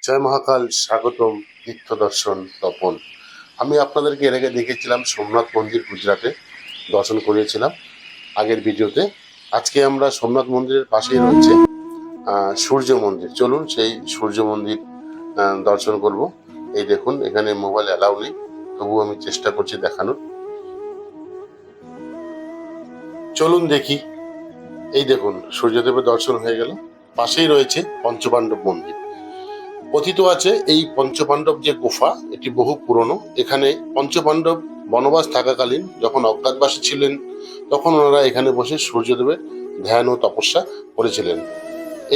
জয় মহাকাল, স্বাগতম তীর্থ দর্শন তপন। আমি আপনাদেরকে এর আগে দেখেছিলাম সোমনাথ মন্দির গুজরাটে, দর্শন করিয়েছিলাম আগের ভিডিওতে। আজকে আমরা সোমনাথ মন্দিরের পাশেই রয়েছে সূর্য মন্দির। চলুন সেই সূর্য মন্দির দর্শন করব। এই দেখুন, এখানে মোবাইল অ্যালাউ নেই, তবু আমি চেষ্টা করছি দেখানোর। চলুন দেখি। এই দেখুন, সূর্যদেবের দর্শন হয়ে গেল। পাশেই রয়েছে পঞ্চপাণ্ডব মন্দির। কথিত আছে এই পঞ্চপাণ্ডব যে গুফা, এটি বহু পুরনো। এখানে পঞ্চপাণ্ডব বনবাস থাকাকালীন যখন অজ্ঞাতবাসী ছিলেন, তখন ওনারা এখানে বসে সূর্যদেবের ধ্যান ও তপস্যা করেছিলেন।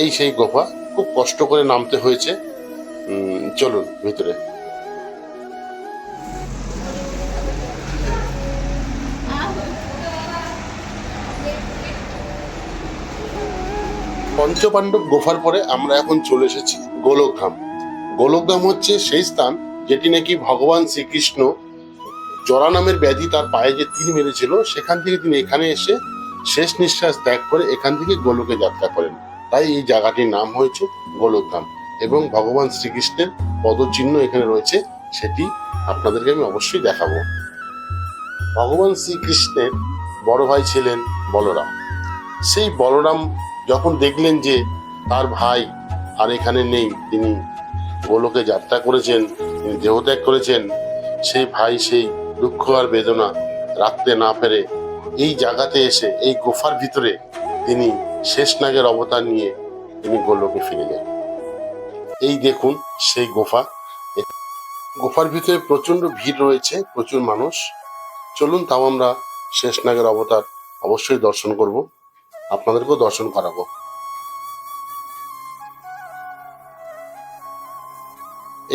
এই সেই গুফা, খুব কষ্ট করে নামতে হয়েছে। চলুন ভিতরে। পঞ্চপাণ্ডব গুফার পরে আমরা এখন চলে এসেছি গোলকধাম। গোলকধাম হচ্ছে সেই স্থান যেটি নাকি ভগবান শ্রীকৃষ্ণ জরা নামের ব্যাধি তার পায়ে যে তীর মেরেছিল, সেখান থেকে তিনি এখানে এসে শেষ নিঃশ্বাস ত্যাগ করে এখান থেকে গোলকে যাত্রা করেন। তাই এই জায়গাটির নাম হয়েছে গোলকধাম, এবং ভগবান শ্রীকৃষ্ণের পদচিহ্ন এখানে রয়েছে, সেটি আপনাদেরকে আমি অবশ্যই দেখাবো। ভগবান শ্রীকৃষ্ণের বড় ভাই ছিলেন বলরাম। সেই বলরাম যখন দেখলেন যে তার ভাই আর এখানে নেই, তিনি গোলকে যাত্রা করেছেন, তিনি দেহত্যাগ করেছেন, সেই ভাই সেই দুঃখ আর বেদনা রাখতে না পেরে এই জায়গাতে এসে এই গুফার ভিতরে তিনি শেষনাগের অবতার নিয়ে তিনি গোলকে ফিরে যান। এই দেখুন সেই গুফা। গুফার ভিতরে প্রচন্ড ভিড় রয়েছে, প্রচুর মানুষ। চলুন, তাও আমরা শেষনাগের অবতার অবশ্যই দর্শন করব, আপনাদেরকেও দর্শন করাবো।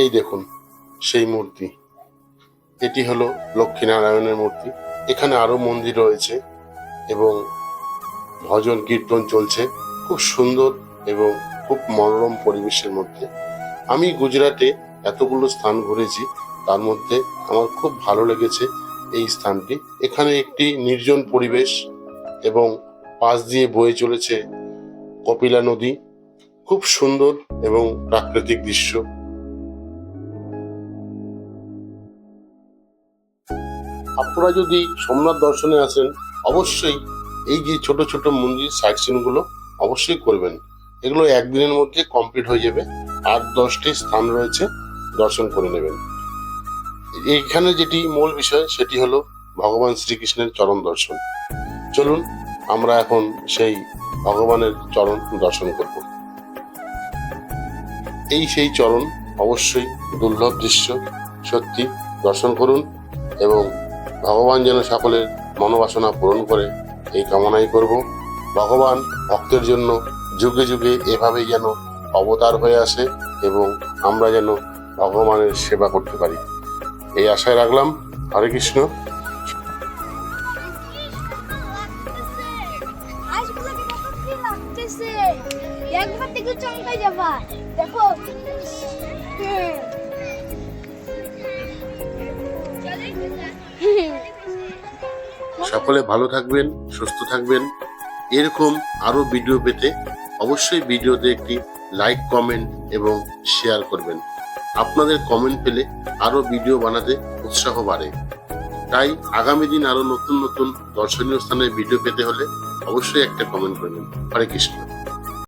এই দেখুন সেই মূর্তি, এটি হলো লক্ষ্মীনারায়ণের মূর্তি। এখানে আরো মন্দির রয়েছে এবং ভজন কীর্তন চলছে, খুব সুন্দর এবং খুব মনোরম পরিবেশের মধ্যে। আমি গুজরাটে এতগুলো স্থান ঘুরেছি, তার মধ্যে আমার খুব ভালো লেগেছে এই স্থানটি। এখানে একটি নির্জন পরিবেশ এবং পাশ দিয়ে বয়ে চলেছে কপিলা নদী, খুব সুন্দর এবং প্রাকৃতিক দৃশ্য। আপনারা যদি সোমনাথ দর্শনে আসেন, অবশ্যই এই যে ছোট ছোট মন্দির সাইট সিন গুলো অবশ্যই করবেন। এগুলো একদিনের মধ্যে কমপ্লিট হয়ে যাবে। 8-10টি স্থান রয়েছে, দর্শন করে নেবেন। এইখানে যেটি মূল বিষয়, সেটি হলো ভগবান শ্রীকৃষ্ণের চরণ দর্শন। চলুন আমরা এখন সেই ভগবানের চরণ দর্শন করব। এই সেই চরণ, অবশ্যই দুর্লভ দৃশ্য, সত্যি দর্শন করুন এবং ভগবান যেন সকলের মনোবাসনা পূরণ করে, এই কামনাই করব। ভগবান ভক্তের জন্য যুগে যুগে এভাবেই যেন অবতার হয়ে আসে এবং আমরা যেন ভগবানের সেবা করতে পারি, এই আশায় রাখলাম। হরে কৃষ্ণ। সকলে ভালো থাকবেন, সুস্থ থাকবেন। এরকম আরো ভিডিও পেতে অবশ্যই ভিডিওতে একটি লাইক, কমেন্ট এবং শেয়ার করবেন। আপনাদের কমেন্ট পেলে আরো ভিডিও বানাতে উৎসাহ বাড়ে। তাই আগামী দিন আরো নতুন নতুন দর্শনীয় স্থানের ভিডিও পেতে হলে অবশ্যই একটা কমেন্ট করবেন। হরে কৃষ্ণ।